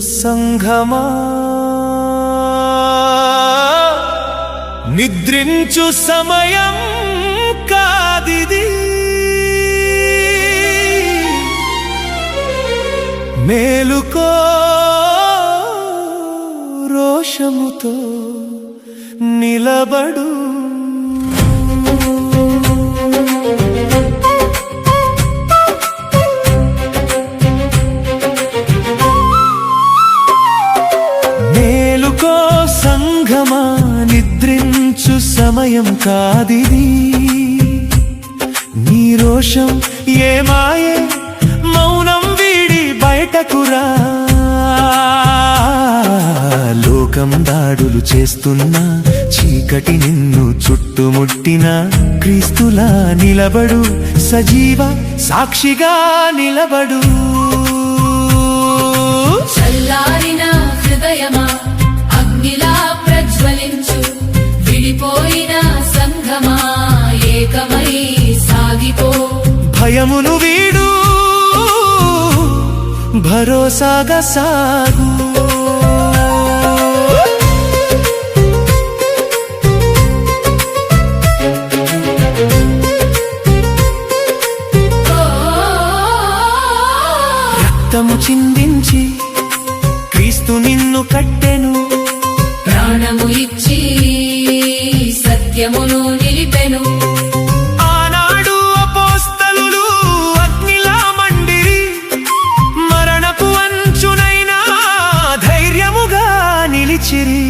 సంఘమా నిద్రించు సమయం కాదిది, మేలుకో రోషముతో నిలబడు. మేలుకో సంఘమా నిద్రించు సమయం కాదిది, నీ రోషం ఏమాయే మౌనం వీడి బయటకురా. లోకం దాడులు చేస్తున్నా, చీకటి నిన్ను చుట్టుముట్టిన క్రీస్తులా నిలబడు, సజీవ సాక్షిగా నిలబడు. చల్లారిన హృదయమా అగ్నిలా ప్రజ్వలించు, విడిపోయిన సంఘమా ఏకమై సాగిపో. భయమును వీడు, భరోసాగా సాగు. రక్తము చిందించి క్రీస్తు నిన్ను కట్టెను, ప్రాణము ఇచ్చి సత్యమును నిలిపెను. ఆనాడు అపోస్తలులు అగ్నిలా మండిరి, మరణపు అంచునైనా ధైర్యముగా నిలిచిరి.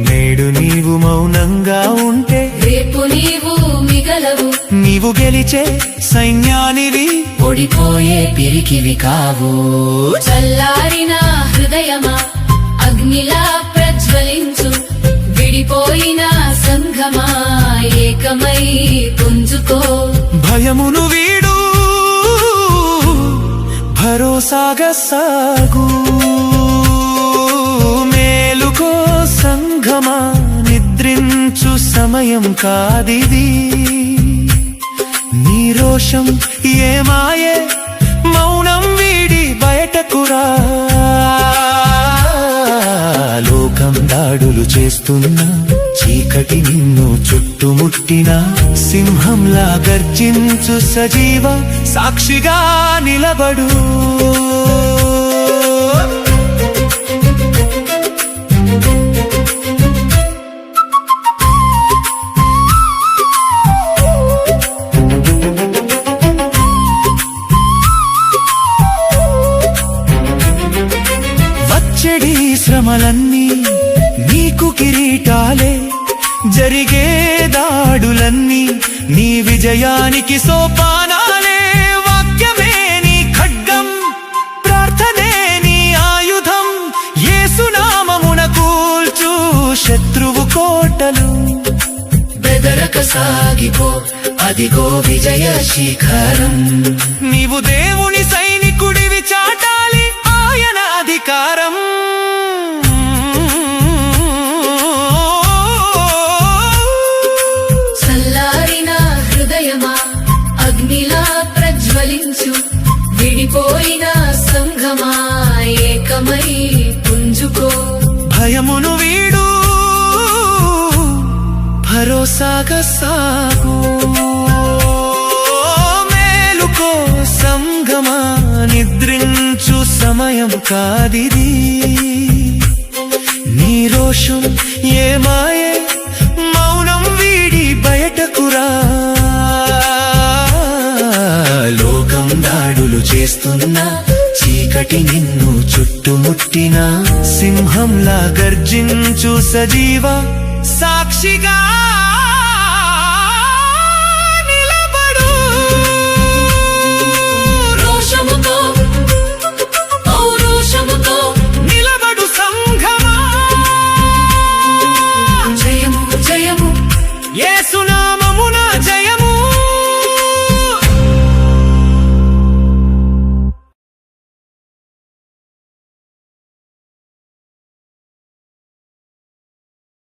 నేడు నీవు మౌనంగా ఉంటే రేపు నీవు మిగలవు, నీవు గెలిచే సైన్యానివి, ఓడిపోయే పిరికివి కావు. చల్లారిన హృదయమా అగ్నిలా ప్రజ్వలించు, విడిపోయిన సంఘమా ఏకమై పుంజుకో. భయమును వీడు, భరోసాగా సాగు. మేలుకో సంఘమా నిద్రించు సమయం కాదిది, నీ రోషం ఏమాయే మౌనం వీడి బయటకురా. లోకం దాడులు చేస్తున్నా, చీకటి నిన్ను చుట్టుముట్టిన సింహంలా గర్జించు, సజీవ సాక్షిగా నిలబడు. చెడి శ్రమలన్నీ నీకు కిరీటాలే, జరిగే దాడులన్నీ నీ విజయానికి సోపానాలే. వాక్యమే నీ ఖడ్గం, ప్రార్థనే నీ ఆయుధం, యేసునామమున కూల్చు శత్రువు కోటలు. బెదరక సాగిపో, అదిగో విజయ శిఖరం. నీవు దేవుని సైనికుడివి, చాటాలి ఆయన అధికారం. చల్లారిన హృదయమా అగ్నిలా ప్రజ్వలించు, విడిపోయిన సంఘమా ఏకమై పుంజుకో. భయమును వీడు, భరోసాగా సాగు. మేలుకో సంఘమా నిద్రించు సమయం కాదిది, నీ రోషం ఏమాయే మౌనం వీడి బయటకురా. లోకం దాడులు చేస్తున్నా, చీకటి నిన్ను చుట్టుముట్టిన సింహంలా గర్జించు, సజీవ సాక్షిగా నిలబడు. రోషముతో పౌరుషముతో నిలబడు సంఘమా, జయము జయము యేసు